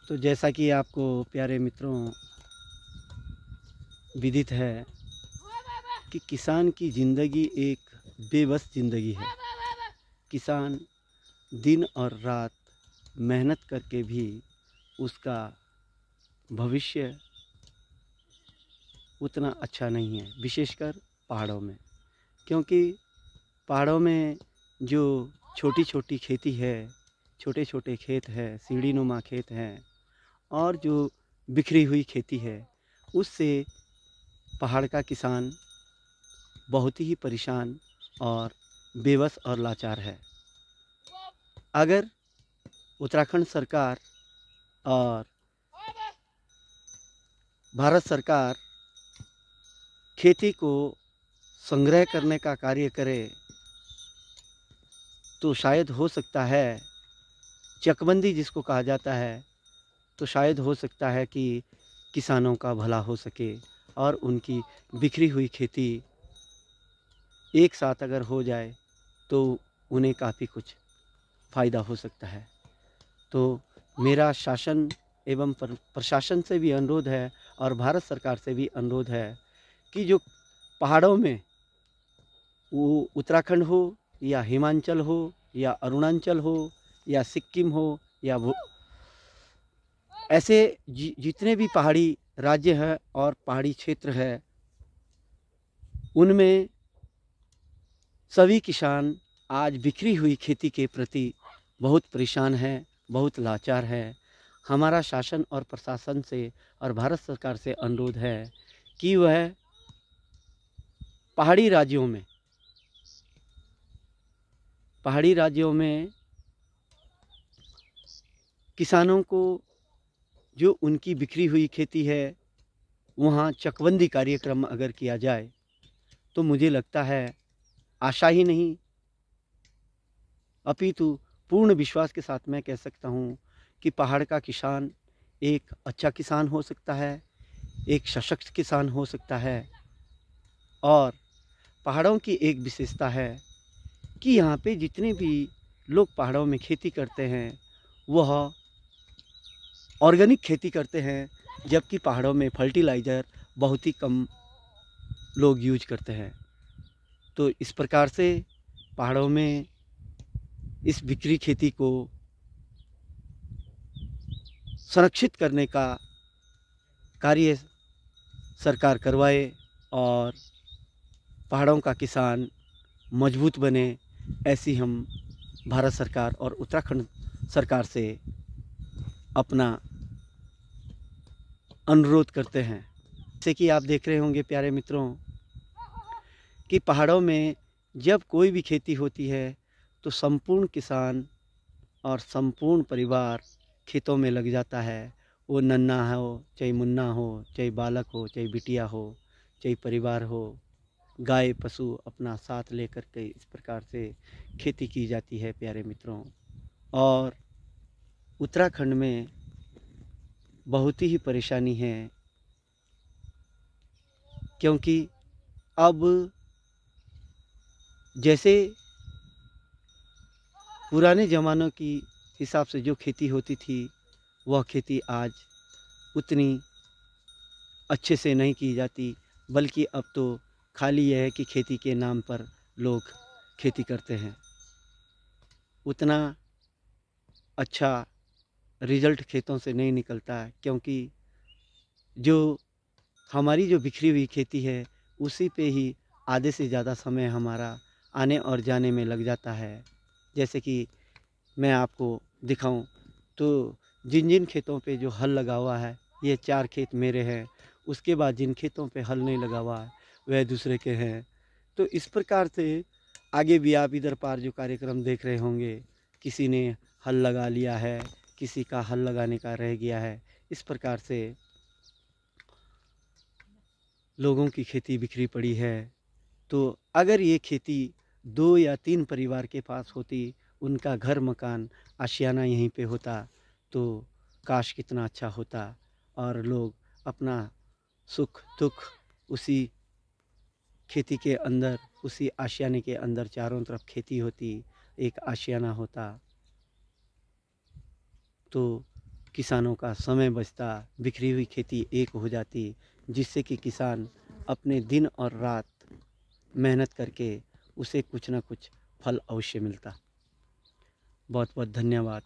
तो जैसा कि आपको प्यारे मित्रों विदित है कि किसान की ज़िंदगी एक बेबस ज़िंदगी है। किसान दिन और रात मेहनत करके भी उसका भविष्य उतना अच्छा नहीं है, विशेषकर पहाड़ों में। क्योंकि पहाड़ों में जो छोटी छोटी खेती है, छोटे छोटे खेत है, सीढ़ीनुमा खेत हैं और जो बिखरी हुई खेती है, उससे पहाड़ का किसान बहुत ही परेशान और बेबस और लाचार है। अगर उत्तराखंड सरकार और भारत सरकार खेती को संग्रह करने का कार्य करे तो शायद हो सकता है, चकबंदी जिसको कहा जाता है, तो शायद हो सकता है कि किसानों का भला हो सके और उनकी बिखरी हुई खेती एक साथ अगर हो जाए तो उन्हें काफ़ी कुछ फ़ायदा हो सकता है। तो मेरा शासन एवं प्रशासन से भी अनुरोध है और भारत सरकार से भी अनुरोध है कि जो पहाड़ों में, वो उत्तराखंड हो या हिमाचल हो या अरुणाचल हो या सिक्किम हो या ऐसे जितने भी पहाड़ी राज्य हैं और पहाड़ी क्षेत्र है, उनमें सभी किसान आज बिखरी हुई खेती के प्रति बहुत परेशान हैं, बहुत लाचार हैं। हमारा शासन और प्रशासन से और भारत सरकार से अनुरोध है कि वह पहाड़ी राज्यों में किसानों को जो उनकी बिखरी हुई खेती है, वहाँ चकबंदी कार्यक्रम अगर किया जाए तो मुझे लगता है, आशा ही नहीं अपितु पूर्ण विश्वास के साथ मैं कह सकता हूँ कि पहाड़ का किसान एक अच्छा किसान हो सकता है, एक सशक्त किसान हो सकता है। और पहाड़ों की एक विशेषता है कि यहाँ पे जितने भी लोग पहाड़ों में खेती करते हैं वह ऑर्गेनिक खेती करते हैं, जबकि पहाड़ों में फर्टिलाइज़र बहुत ही कम लोग यूज करते हैं। तो इस प्रकार से पहाड़ों में इस बिखरी खेती को संरक्षित करने का कार्य सरकार करवाए और पहाड़ों का किसान मजबूत बने, ऐसी हम भारत सरकार और उत्तराखंड सरकार से अपना अनुरोध करते हैं। जैसे कि आप देख रहे होंगे प्यारे मित्रों कि पहाड़ों में जब कोई भी खेती होती है तो संपूर्ण किसान और संपूर्ण परिवार खेतों में लग जाता है। वो नन्हा हो, चाहे मुन्ना हो, चाहे बालक हो, चाहे बिटिया हो, चाहे परिवार हो, गाय पशु अपना साथ लेकर के इस प्रकार से खेती की जाती है प्यारे मित्रों। और उत्तराखंड में बहुत ही परेशानी है, क्योंकि अब जैसे पुराने ज़मानों की हिसाब से जो खेती होती थी, वह खेती आज उतनी अच्छे से नहीं की जाती, बल्कि अब तो खाली यह है कि खेती के नाम पर लोग खेती करते हैं। उतना अच्छा रिज़ल्ट खेतों से नहीं निकलता है, क्योंकि जो हमारी जो बिखरी हुई खेती है उसी पे ही आधे से ज़्यादा समय हमारा आने और जाने में लग जाता है। जैसे कि मैं आपको दिखाऊं तो जिन जिन खेतों पे जो हल लगा हुआ है, ये 4 खेत मेरे हैं, उसके बाद जिन खेतों पे हल नहीं लगा हुआ है वह दूसरे के हैं। तो इस प्रकार से आगे भी आप इधर पार जो कार्यक्रम देख रहे होंगे, किसी ने हल लगा लिया है, किसी का हल लगाने का रह गया है। इस प्रकार से लोगों की खेती बिखरी पड़ी है। तो अगर ये खेती 2 या 3 परिवार के पास होती, उनका घर मकान आशियाना यहीं पे होता, तो काश कितना अच्छा होता और लोग अपना सुख दुख उसी खेती के अंदर, उसी आशियाने के अंदर चारों तरफ खेती होती, एक आशियाना होता, तो किसानों का समय बचता, बिखरी हुई खेती एक हो जाती, जिससे कि किसान अपने दिन और रात मेहनत करके उसे कुछ ना कुछ फल अवश्य मिलता। बहुत बहुत धन्यवाद।